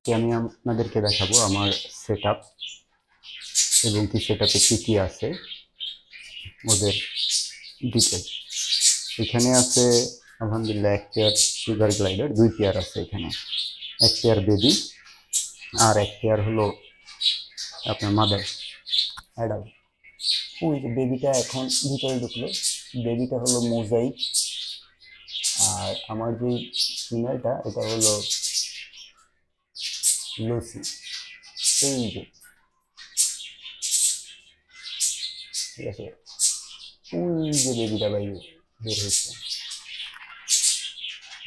আজকে আমি আপনাদেরকে দেখাবো আমার সেটআপ এবং কি সেটআপে কি আছে ওদের ডিটেল। এখানে আছে আলহামদুলিল্লাহ এক পেয়ার সুগার গ্লাইডার, 2 পেয়ার আছে এখানে, এক পেয়ার বেবি আর এক পেয়ার হলো আপনার মাদার অ্যাডাল্ট। ওই যে বেবিটা এখন ভিতরে ঢুকলো, বেবিটা হলো মোজাইক, আর আমার যে ফিমেলটা এটা হলো লুসি। এই যে ঠিক আছে, ওই যে বেবিটা বাইরে বের হচ্ছে।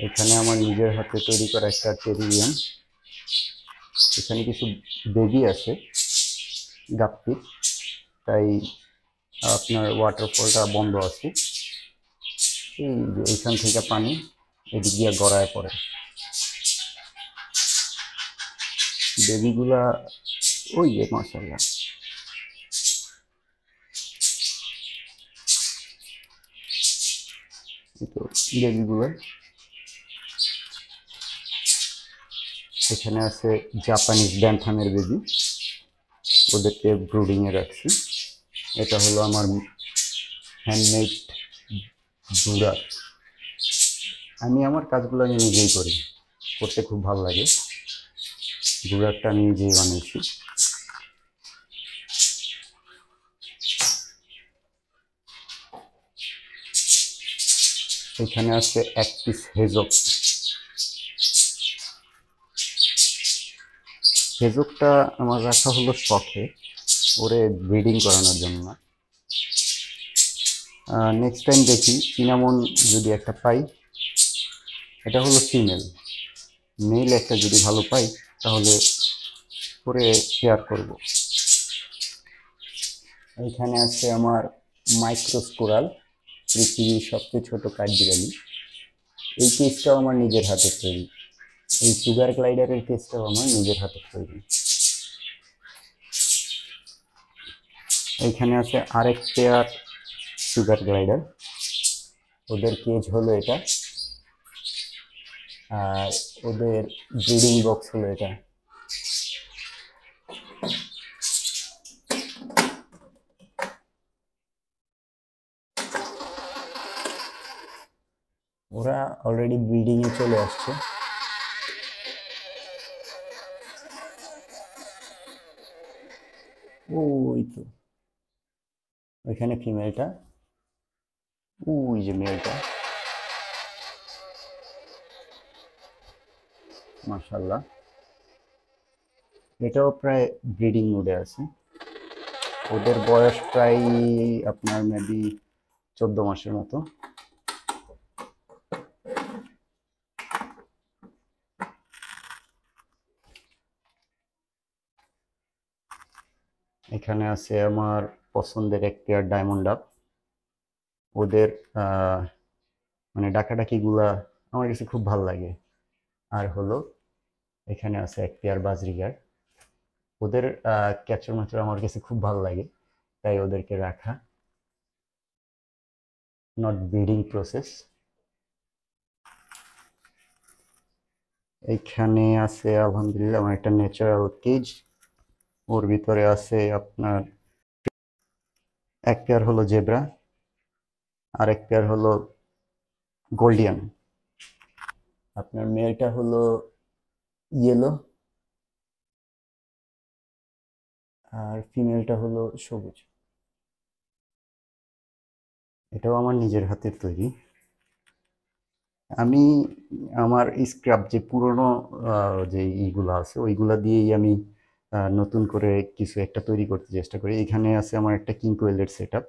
এখানে আমার নিজের হাতে তৈরি করা একটা টেরিয়াম, এখানে কিছু বেবি আছে গাপ্পি, তাই আপনার ওয়াটারফলটা বন্ধ আছে। এই যে এইখান থেকে পানি এদিক দিয়ে গড়ায় পড়ে, বেবিগুলা ওই যে মাশাআল্লাহ। তো বেবিগুলো এখানে আছে জাপানিজ ব্যান্থামের বেবি, ওদেরকে ব্রুডিংয়ে রাখছি। এটা হলো আমার হ্যান্ডমেড ব্রুডার। আমি আমার কাজগুলো আমি নিজেই করি, করতে খুব ভালো লাগে। ব্রুডারটা আমি নিজেই বানিয়েছি। এখানে আছে এক পিস হেজক। হেজকটা আমার রাখা হলো শখে, ওরে ব্রিডিং করানোর জন্য। নেক্সট টাইম দেখি সিনামন যদি একটা পাই, এটা হলো ফিমেল, মেল একটা যদি ভালো পাই তাহলে করে শেয়ার করব। এইখানে আছে আমার মাইক্রোস্কোরাল, পৃথিবীর সবচেয়ে ছোট কাঠবিড়ালি। এই কেসটাও আমার নিজের হাতে তৈরি, এই সুগার গ্লাইডারের কেসটাও আমার নিজের হাতে তৈরি। এইখানে আছে আরেক পেয়ার সুগার গ্লাইডার, ওদের কেজ হলো এটা, আর ওদের ব্রিডিং বক্স হলো এটা। ওরা অলরেডি ব্রিডিং এ চলে আসছে। ওই তো ওইখানে ফিমেলটা, ওই যে মেলটা, মাশাআল্লাহ। এটাও প্রায় ব্রিডিং মোডে আছে। ওদের বয়স প্রায় আপনার মেবি 14 মাসের মতো। এখানে আছে আমার পছন্দের এক পেয়ার ডায়মন্ড ডাব। ওদের মানে ডাকাডাকিগুলা আমার কাছে খুব ভালো লাগে। আর হলো এখানে আছে এক পেয়ার বাজরিগার। ওদের ক্যাপচার মাত্র আমার কাছে খুব ভালো লাগে, তাই ওদেরকে রাখা, নট ব্রিডিং প্রসেস। এইখানে আছে আলহামদুলিল্লাহ আমার একটা ন্যাচারাল কেজ, ওর ভিতরে আছে আপনার এক পেয়ার হলো জেব্রা, আর এক পেয়ার হলো গোল্ডিয়ান। আপনার মেয়েটা হলো ইয়েলো আর ফিমেলটা হলো সবুজ। এটাও আমার নিজের হাতের তৈরি। আমি আমার স্ক্রাব যে পুরনো যে ইগুলো আছে ওইগুলা দিয়েই আমি নতুন করে কিছু একটা তৈরি করতে চেষ্টা করি। এখানে আছে আমার একটা কিং কোয়েলের সেট আপ।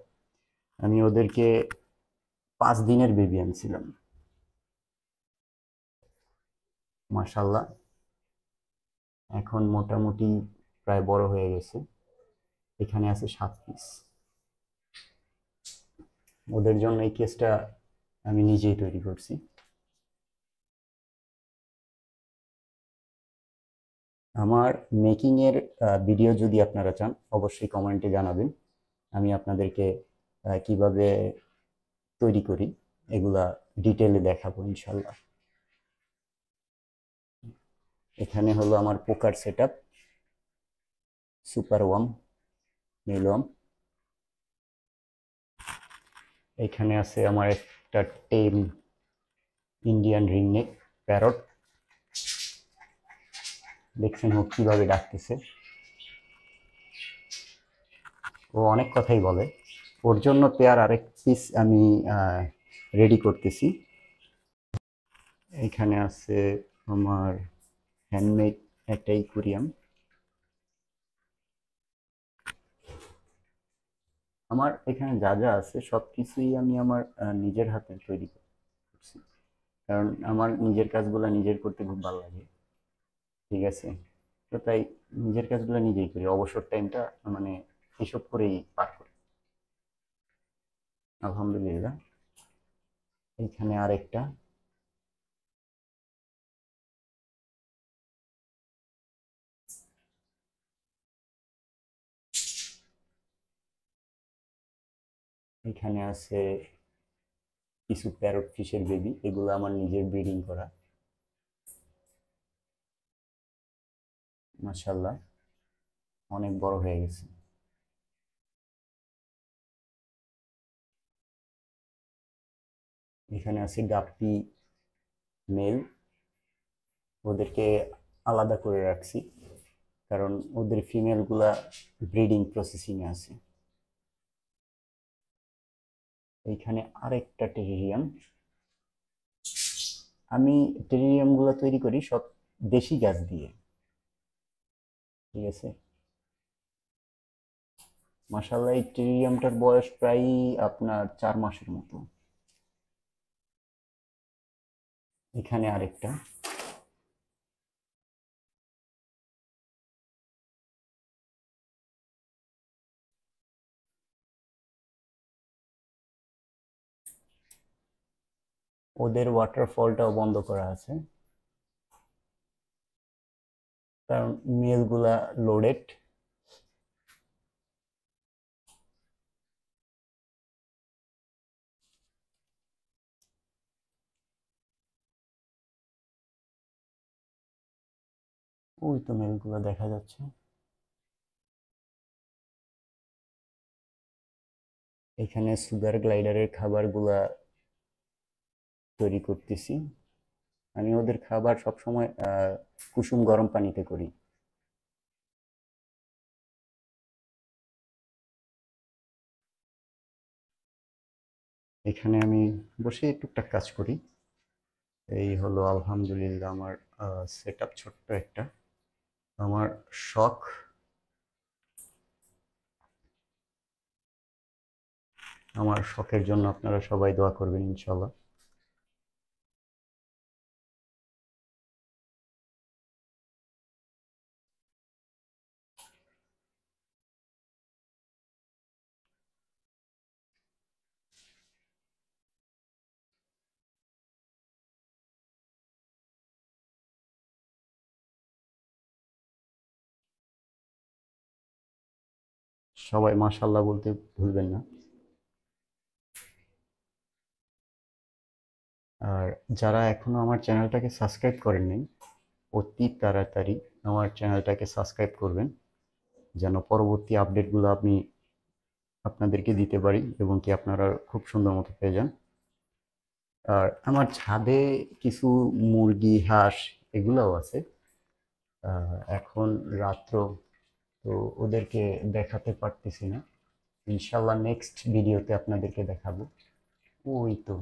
আমি ওদেরকে 5 দিনের বেবি আনছিলাম, মাশাল্লাহ এখন মোটামুটি প্রায় বড় হয়ে গেছে। এখানে আছে 7 পিস। ওদের জন্য এই কেসটা আমি নিজেই তৈরি করছি। আমার মেকিং এর ভিডিও যদি আপনারা চান অবশ্যই কমেন্টে জানাবেন, আমি আপনাদেরকে কিভাবে তৈরি করি এগুলা ডিটেইলে দেখাবো ইনশাল্লাহ। এখানে হলো আমার পোকার সেটআপ, সুপার ওয়াম, মিলওয়াম। এখানে আছে আমার একটা টেম ইন্ডিয়ান রিংনেক প্যারট। দেখছেন ও কিভাবে ডাকতেছে, ও অনেক কথাই বলে। ওর জন্য পেয়ার আরেক পিস আমি রেডি করতেছি। এখানে আছে আমার হ্যান্ডমেড একটা ইকুরিয়াম। আমার এখানে যা যা আছে সব কিছুই আমি আমার নিজের হাতে তৈরি করছি, কারণ আমার নিজের কাজগুলো নিজের করতে খুব ভালো লাগে। ঠিক আছে, তো তাই নিজের কাজগুলো নিজেই করি, অবসর টাইমটা মানে এসব করেই পার করি। আলহামদুলিল্লাহ। এইখানে আরেকটা, এখানে আছে কিছু প্যারট ফিশের বেবি, এগুলো আমার নিজের ব্রিডিং করা, মাশাআল্লাহ অনেক বড় হয়ে গেছে। এখানে আছে গাপ্পি মেল, ওদেরকে আলাদা করে রাখছি কারণ ওদের ফিমেলগুলা ব্রিডিং প্রসেসিংয়ে আছে। এইখানে আরেকটা টেরিরিয়াম। আমি টেরিরিয়ামগুলো তৈরি করি সব দেশি গাছ দিয়ে। ঠিক আছে, মাশাআল্লাহ এই টেরিরিয়ামটার বয়স প্রায় আপনার 4 মাসের মতো। এখানে আরেকটা, ওদের ওয়াটারফলটাও বন্ধ করা আছে কারণ মেলগুলা লোডেড। ওই তো মেলগুলা দেখা যাচ্ছে। এখানে সুগার গ্লাইডারের খাবারগুলা তৈরি করতেছি। আমি ওদের খাবার সবসময় কুসুম গরম পানিতে করি। এখানে আমি বসে টুকটাক কাজ করি। এই হলো আলহামদুলিল্লাহ আমার সেট আপ, ছোট্ট একটা আমার শখ। আমার শখের জন্য আপনারা সবাই দোয়া করবেন ইনশাল্লাহ। সবাই মাশাল্লাহ বলতে ভুলবেন না। আর যারা এখনো আমার চ্যানেলটাকে সাবস্ক্রাইব করেননি, অতি তাড়াতাড়ি আমার চ্যানেলটাকে সাবস্ক্রাইব করবেন, যেন পরবর্তী আপডেটগুলো আমি আপনাদেরকে দিতে পারি এবং কি আপনারা খুব সুন্দর মতো পেয়ে যান। আর আমার ছাদে কিছু মুরগি, হাঁস এগুলোও আছে। এখন রাত্র, তো ওদেরকে দেখাতে পারতেছি না, ইনশাল্লাহ নেক্সট ভিডিওতে আপনাদেরকে দেখাবো। ওই তো